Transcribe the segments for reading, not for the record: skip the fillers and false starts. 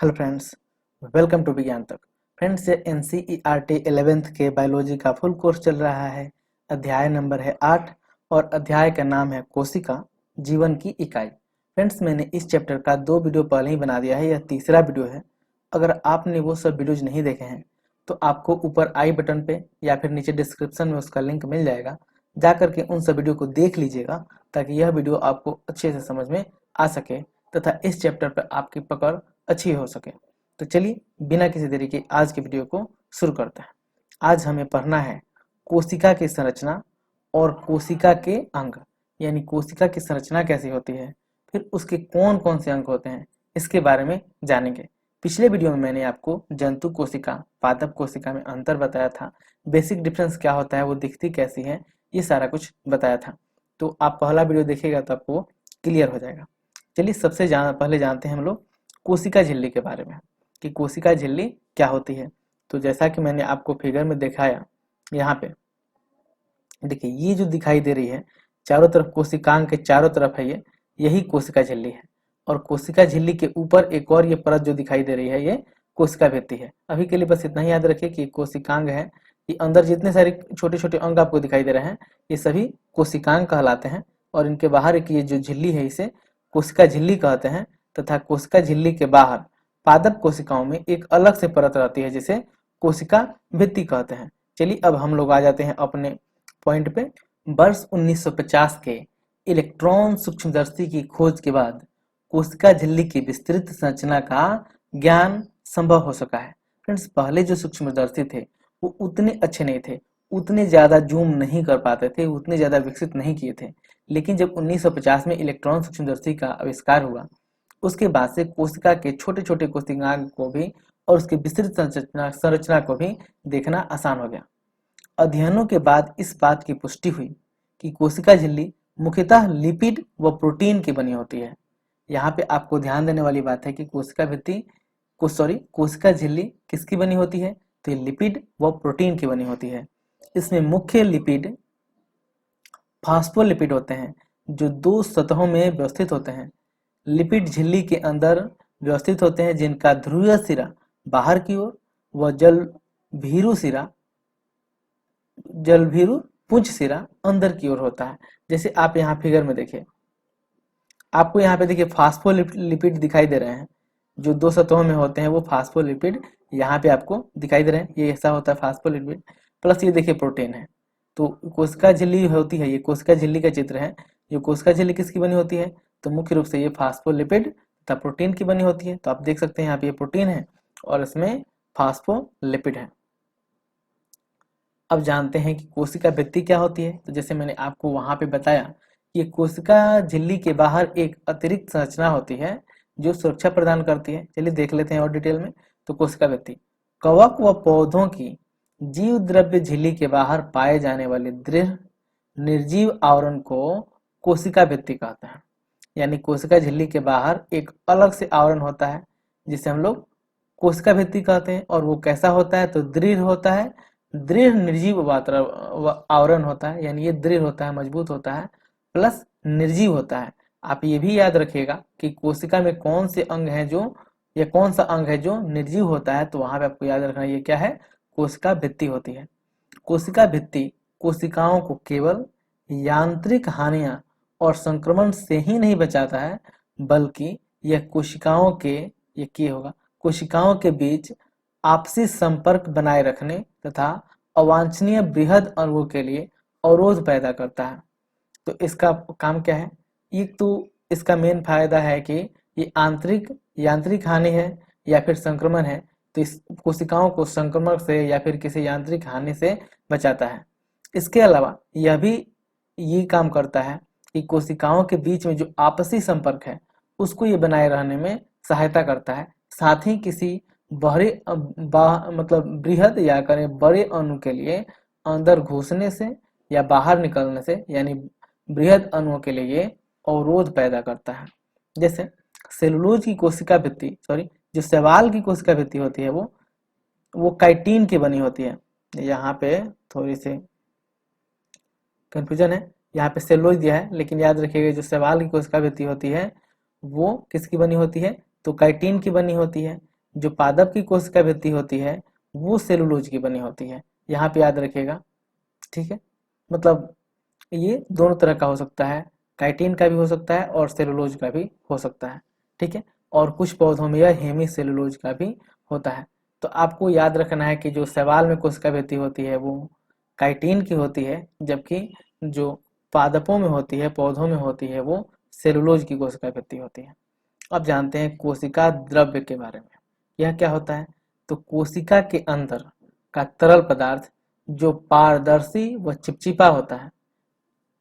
Hello friends, welcome to विज्ञान तक। Friends, ये NCERT 11th के बायोलॉजी का फुल कोर्स चल रहा है। अध्याय नंबर है 8 और अध्याय का नाम है कोशिका जीवन की इकाई। फ्रेंड्स, मैंने इस चैप्टर का 2 वीडियो पहले ही बना दिया है, यह तीसरा वीडियो है। अगर आपने वो सब वीडियोज नहीं देखे हैं तो आपको ऊपर आई बटन पे या फिर नीचे डिस्क्रिप्शन में उसका लिंक मिल जाएगा, जा करके उन सब वीडियो को देख लीजिएगा ताकि यह वीडियो आपको अच्छे से समझ में आ सके तथा इस चैप्टर पर आपकी पकड़ अच्छी हो सके। तो चलिए बिना किसी देरी के आज के वीडियो को शुरू करते हैं। आज हमें पढ़ना है कोशिका की संरचना और कोशिका के अंग, यानी कोशिका की संरचना कैसी होती है, फिर उसके कौन कौन से अंग होते हैं, इसके बारे में जानेंगे। पिछले वीडियो में मैंने आपको जंतु कोशिका पादप कोशिका में अंतर बताया था, बेसिक डिफरेंस क्या होता है, वो दिखती कैसी है, ये सारा कुछ बताया था। तो आप पहला वीडियो देखिएगा तो आपको क्लियर हो जाएगा। चलिए सबसे पहले जानते हैं हम लोग कोशिका झिल्ली के बारे में कि कोशिका झिल्ली क्या होती है। तो जैसा कि मैंने आपको फिगर में दिखाया, यहाँ पे देखिए ये जो दिखाई दे रही है चारों तरफ, कोशिकांग के चारों तरफ है, ये यही कोशिका झिल्ली है। और कोशिका झिल्ली के ऊपर एक और ये परत जो दिखाई दे रही है, ये कोशिका भित्ति है। अभी के लिए बस इतना ही याद रखिए कि कोशिकांग है, ये अंदर जितने सारे छोटे छोटे अंग आपको दिखाई दे रहे हैं ये सभी कोशिकांग कहलाते हैं। और इनके बाहर एक ये जो झिल्ली है इसे कोशिका झिल्ली कहते हैं। तथा कोशिका झिल्ली के बाहर पादप कोशिकाओं में एक अलग से परत रहती है जिसे कोशिका भित्ति कहते हैं। चलिए अब हम लोग आ जाते हैं अपने पॉइंट पे। वर्ष 1950 के इलेक्ट्रॉन सूक्ष्मदर्शी की खोज के बाद कोशिका झिल्ली की विस्तृत संरचना का ज्ञान संभव हो सका है। फ्रेंड्स, पहले जो सूक्ष्मदर्शी थे वो उतने अच्छे नहीं थे, उतने ज्यादा जूम नहीं कर पाते थे, उतने ज्यादा विकसित नहीं किए थे। लेकिन जब 1950 में इलेक्ट्रॉन सूक्ष्मदर्शी का आविष्कार हुआ, उसके बाद से कोशिका के छोटे छोटे कोशिकांग को भी और उसकी विस्तृत संरचना को भी देखना आसान हो गया। अध्ययनों के बाद इस बात की पुष्टि हुई कि कोशिका झिल्ली मुख्यतः लिपिड व प्रोटीन की बनी होती है। यहाँ पे आपको ध्यान देने वाली बात है कि कोशिका झिल्ली किसकी बनी होती है, तो ये लिपिड व प्रोटीन की बनी होती है। इसमें मुख्य लिपिड फास्फोलिपिड होते हैं जो 2 सतहों में व्यवस्थित होते हैं। लिपिड झिल्ली के अंदर व्यवस्थित होते हैं जिनका ध्रुवीय सिरा बाहर की ओर व जलभीरु पुंज सिरा अंदर की ओर होता है। जैसे आप यहाँ फिगर में देखिए, आपको यहाँ पे देखिए फास्फोलिपिड दिखाई दे रहे हैं, जो 2 सतहों में होते हैं वो फास्फोलिपिड यहाँ पे आपको दिखाई दे रहे हैं। ये ऐसा होता है फास्फोलिपिड, प्लस ये देखिए प्रोटीन है। तो कोशिका झिल्ली होती है, ये कोशिका झिल्ली का चित्र है। जो कोशिका झिल्ली किसकी बनी होती है, तो मुख्य रूप से ये फास्फोलिपिड तथा प्रोटीन की बनी होती है। तो आप देख सकते हैं यहाँ पे ये प्रोटीन है और इसमें फास्फोलिपिड है। अब जानते हैं कि कोशिका भित्ति क्या होती है। तो जैसे मैंने आपको वहां पे बताया कि कोशिका झिल्ली के बाहर एक अतिरिक्त संरचना होती है जो सुरक्षा प्रदान करती है। चलिए देख लेते हैं और डिटेल में। तो कोशिका भित्ति कवक व पौधों की जीव द्रव्य झिल्ली के बाहर पाए जाने वाले दृढ़ निर्जीव आवरण को कोशिका भित्ति कहते हैं। यानी कोशिका झिल्ली के बाहर एक अलग से आवरण होता है जिसे हम लोग कोशिका भित्ति कहते हैं। और वो कैसा होता है, तो दृढ़ होता है, दृढ़ निर्जीव आवरण होता है। यानी ये दृढ़ होता है, मजबूत होता है, प्लस निर्जीव होता है। आप ये भी याद रखिएगा कि कोशिका में कौन से अंग है जो, या कौन सा अंग है जो निर्जीव होता है, तो वहां पे आपको याद रखना ये क्या है, कोशिका भित्ति होती है। कोशिका भित्ति कोशिकाओं को केवल यांत्रिक हानियां और संक्रमण से ही नहीं बचाता है, बल्कि यह कोशिकाओं के बीच आपसी संपर्क बनाए रखने तथा अवांछनीय बृहद अणुओं के लिए अवरोध पैदा करता है। तो इसका काम क्या है, एक तो इसका मेन फायदा है कि ये यांत्रिक हानि है या फिर संक्रमण है, तो इस कोशिकाओं को संक्रमण से या फिर किसी यांत्रिक हानि से बचाता है। इसके अलावा यह भी ये काम करता है कि कोशिकाओं के बीच में जो आपसी संपर्क है उसको ये बनाए रहने में सहायता करता है। साथ ही किसी मतलब बृहद या करें बड़े अणु के लिए अंदर घुसने से या बाहर निकलने से, यानी बृहद अणुओं के लिए ये अवरोध पैदा करता है। जैसे सेलुलोज की कोशिका भित्ति जो शैवाल की कोशिका भित्ति होती है वो काइटिन की बनी होती है। यहाँ पे थोड़ी सी कंफ्यूजन है, यहाँ पे सेलुलोज दिया है, लेकिन याद रखिएगा जो शैवाल की कोशिका भित्ति होती है वो किसकी बनी होती है, तो काइटिन की बनी होती है। जो पादप की कोशिका भित्ति होती है वो सेलुलोज की बनी होती है, यहाँ पे याद रखिएगा। ठीक है, मतलब ये दोनों तरह का हो सकता है, काइटिन का भी हो सकता है और सेलुलोज का भी हो सकता है। ठीक है, और कुछ पौधों में यह हेमी सेलुलोज का भी होता है। तो आपको याद रखना है कि जो शैवाल में कोशिका भित्ति होती है वो काइटिन की होती है, जबकि जो पादपों में होती है, पौधों में होती है, वो सेलुलोज की कोशिका भित्ति होती है। अब जानते हैं कोशिका द्रव्य के बारे में। यह क्या होता है? तो कोशिका के अंदर का तरल पदार्थ जो पारदर्शी व चिपचिपा होता है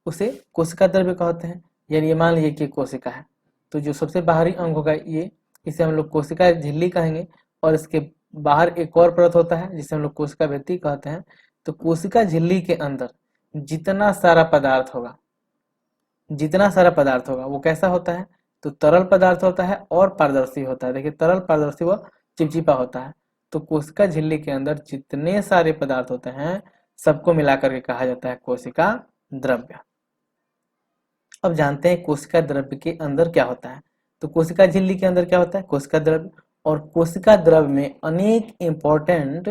उसे कोशिका द्रव्य कहते हैं। यानी ये मान लीजिए कि कोशिका है, तो जो सबसे बाहरी अंग होगा ये, इसे हम लोग कोशिका झिल्ली कहेंगे, और इसके बाहर एक और परत होता है जिसे हम लोग कोशिका भित्ति कहते हैं। तो कोशिका झिल्ली के अंदर जितना सारा पदार्थ होगा, वो कैसा होता है? तो तरल पदार्थ होता है और पारदर्शी होता है। देखिए, तरल, पारदर्शी व चिपचिपा होता है। तो कोशिका झिल्ली के अंदर जितने सारे पदार्थ होते हैं सबको मिलाकर के कहा जाता है कोशिका द्रव्य। अब जानते हैं कोशिका द्रव्य के अंदर क्या होता है। तो कोशिका झिल्ली के अंदर क्या होता है? कोशिका द्रव्य। और कोशिका द्रव्य में अनेक इंपॉर्टेंट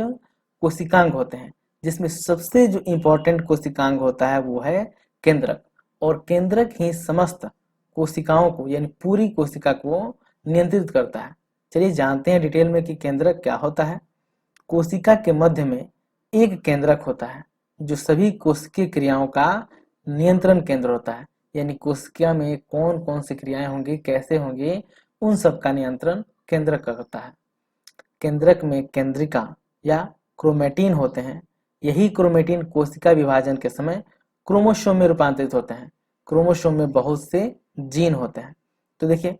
कोशिकांग होते हैं, जिसमें सबसे जो इंपॉर्टेंट कोशिकांग होता है वो है केंद्रक। और केंद्रक ही समस्त कोशिकाओं को, यानी पूरी कोशिका को नियंत्रित करता है। चलिए जानते हैं डिटेल में कि केंद्रक क्या होता है। कोशिका के मध्य में एक केंद्रक होता है जो सभी कोशिकीय क्रियाओं का नियंत्रण केंद्र होता है। यानी कोशिका में कौन कौन सी क्रियाएं होंगी, कैसे होंगी, उन सब का नियंत्रण केंद्रक करता है। केंद्रक में केंद्रिका या क्रोमेटिन होते हैं। यही क्रोमेटिन कोशिका विभाजन के समय क्रोमोसोम में रूपांतरित होते हैं। क्रोमोसोम में बहुत से जीन होते हैं। तो देखिए,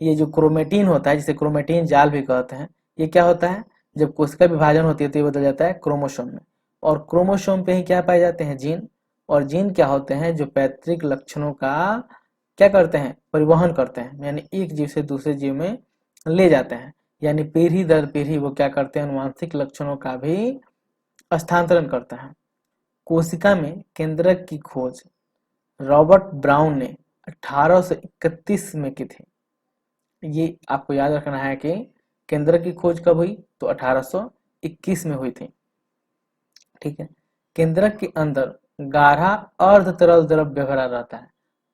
ये जो क्रोमेटिन होता है, जिसे क्रोमेटिन जाल भी कहते हैं, ये क्या होता है? जब कोशिका विभाजन होती है तो ये बदल जाता है क्रोमोसोम में, और क्रोमोसोम पे ही क्या पाए जाते हैं? जीन। और जीन क्या होते हैं? जो पैतृक लक्षणों का क्या करते हैं? परिवहन करते हैं, यानी एक जीव से दूसरे जीव में ले जाते हैं। यानी पीढ़ी दर पीढ़ी वो क्या करते हैं? अनुवांशिक लक्षणों का भी स्थानांतरण करते हैं। कोशिका में केंद्रक की खोज रॉबर्ट ब्राउन ने 1831 में की थी। ये आपको याद रखना है कि केंद्रक की खोज कब हुई? तो 1821 में हुई थी। ठीक है, केंद्रक के अंदर गाढ़ा अर्ध तरल द्रव्य भरा रहता है।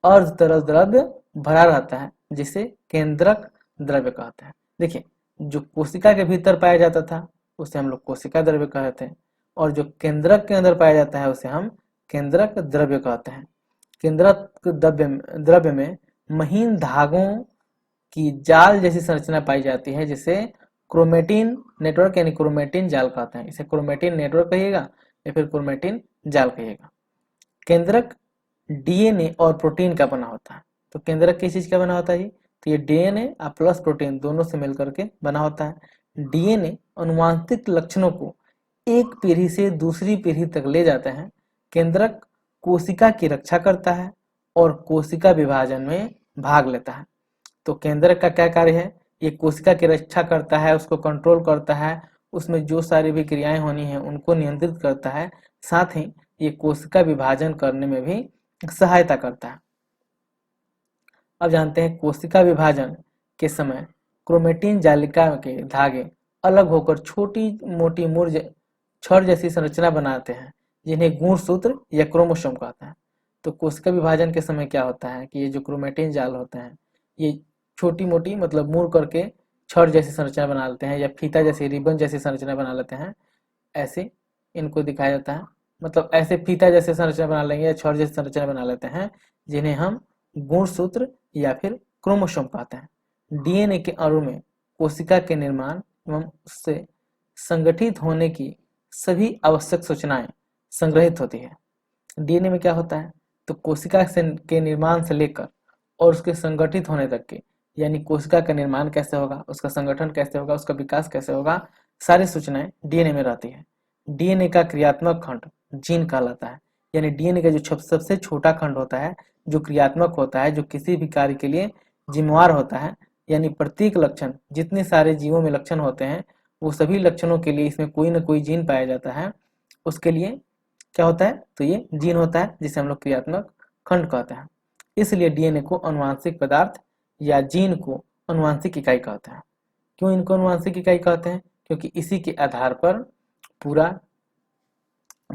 अर्ध तरल द्रव्य भरा रहता है जिसे केंद्रक द्रव्य कहते हैं। देखिए, जो कोशिका के भीतर पाया जाता था उसे हम लोग कोशिका द्रव्य कहते हैं, और जो केंद्रक के अंदर पाया जाता है उसे हम केंद्रक द्रव्य कहते हैं। केंद्रक द्रव्य में महीन धागों की जाल जैसी संरचना पाई जाती है, जिसे क्रोमेटिन नेटवर्क यानी क्रोमेटिन जाल कहते हैं। इसे क्रोमेटिन नेटवर्क कहिएगा या फिर क्रोमेटिन जाल कहिएगा। केंद्रक डीएनए और प्रोटीन का बना होता है। तो केंद्रक किस चीज का बना होता है जी? तो ये डीएनए और प्लस प्रोटीन दोनों से मिलकर के बना होता है। डीएनए अनुवांशिक लक्षणों को एक पीढ़ी से दूसरी पीढ़ी तक ले जाते हैं। केंद्रक कोशिका की रक्षा करता है और कोशिका विभाजन में भाग लेता है। तो केंद्रक का क्या कार्य है? ये कोशिका की रक्षा करता है, उसको कंट्रोल करता है, उसमें जो सारी भी क्रियाएं होनी है उनको नियंत्रित करता है। साथ ही ये कोशिका विभाजन करने में भी सहायता करता है। अब जानते हैं कोशिका विभाजन के समय क्रोमेटिन जालिका के धागे अलग होकर छोटी मोटी मुर्ज छड़ जैसी संरचना बनाते हैं, जिन्हें गुणसूत्र या क्रोमोसोम कहते हैं। तो कोशिका विभाजन के समय क्या होता है कि ये जो क्रोमेटिन जाल होते हैं ये छोटी मोटी, मतलब मुड़ करके छड़ जैसी संरचना बना लेते हैं, या फीता जैसी, रिबन जैसी संरचना बना लेते हैं। ऐसे इनको दिखाया जाता है, मतलब ऐसे फीता जैसे संरचना बना लेंगे या छड़ जैसी संरचना बना लेते हैं, जिन्हें हम गुणसूत्र या फिर क्रोमोसोम कहते हैं। डीएनए के अणु में कोशिका के निर्माण एवं उससे संगठित होने की सभी आवश्यक सूचनाएं संग्रहित होती है। डीएनए में क्या होता है? तो कोशिका के निर्माण से लेकर और उसके संगठित होने तक के, यानी कोशिका का निर्माण कैसे होगा, उसका संगठन कैसे होगा, उसका विकास कैसे होगा, सारी सूचनाएं डीएनए में रहती है। डीएनए का क्रियात्मक खंड जीन कहलाता है। यानी डीएनए का जो सबसे छोटा खंड होता है, जो क्रियात्मक होता है, जो किसी भी कार्य के लिए जिम्मेवार होता है, यानी प्रत्येक लक्षण, जितने सारे जीवों में लक्षण होते हैं वो सभी लक्षणों के लिए इसमें कोई ना कोई जीन पाया जाता है। उसके लिए क्या होता है? तो ये जीन होता है जिसे हम लोग क्रियात्मक खंड कहते हैं। इसलिए डीएनए को अनुवांशिक पदार्थ या जीन को अनुवांशिक इकाई कहते हैं। क्यों इनको अनुवांशिक इकाई कहते हैं? क्योंकि इसी के आधार पर पूरा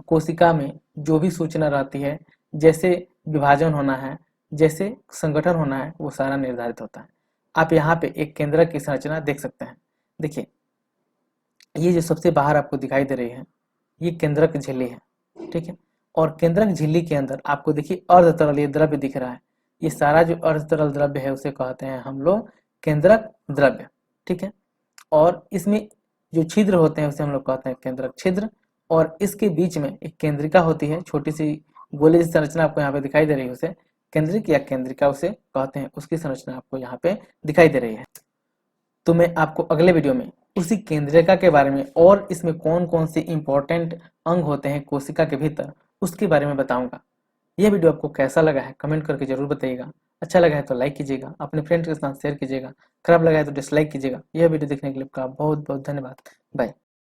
कोशिका में जो भी सूचना रहती है, जैसे विभाजन होना है, जैसे संगठन होना है, वो सारा निर्धारित होता है। आप यहाँ पे एक केंद्रक की संरचना देख सकते हैं। देखिए, ये जो सबसे बाहर आपको दिखाई दे रही है, ये केंद्रक झिल्ली है, ठीक है। और केंद्रक झिल्ली के अंदर आपको देखिए अर्धतरल द्रव्य दिख रहा है। ये सारा जो अर्धतरल द्रव्य है उसे कहते हैं हम लोग केंद्रक द्रव्य, ठीक है। और इसमें जो छिद्र होते हैं उसे हम लोग कहते हैं केंद्रक छिद्र। और इसके बीच में एक केंद्रिका होती है, छोटी सी गोले जैसी संरचना आपको यहाँ पे दिखाई दे रही है, उसे केंद्रिक या केंद्रिका उसे कहते हैं। उसकी संरचना आपको यहाँ पे दिखाई दे रही है। तो मैं आपको अगले वीडियो में उसी केंद्रिका के बारे में और इसमें कौन कौन से इंपॉर्टेंट अंग होते हैं कोशिका के भीतर, उसके बारे में बताऊंगा। यह वीडियो आपको कैसा लगा है कमेंट करके जरूर बताइएगा। अच्छा लगा है तो लाइक कीजिएगा, अपने फ्रेंड्स के साथ शेयर कीजिएगा, खराब लगा है तो डिसलाइक कीजिएगा। यह वीडियो देखने के लिए आपका बहुत बहुत धन्यवाद। बाय।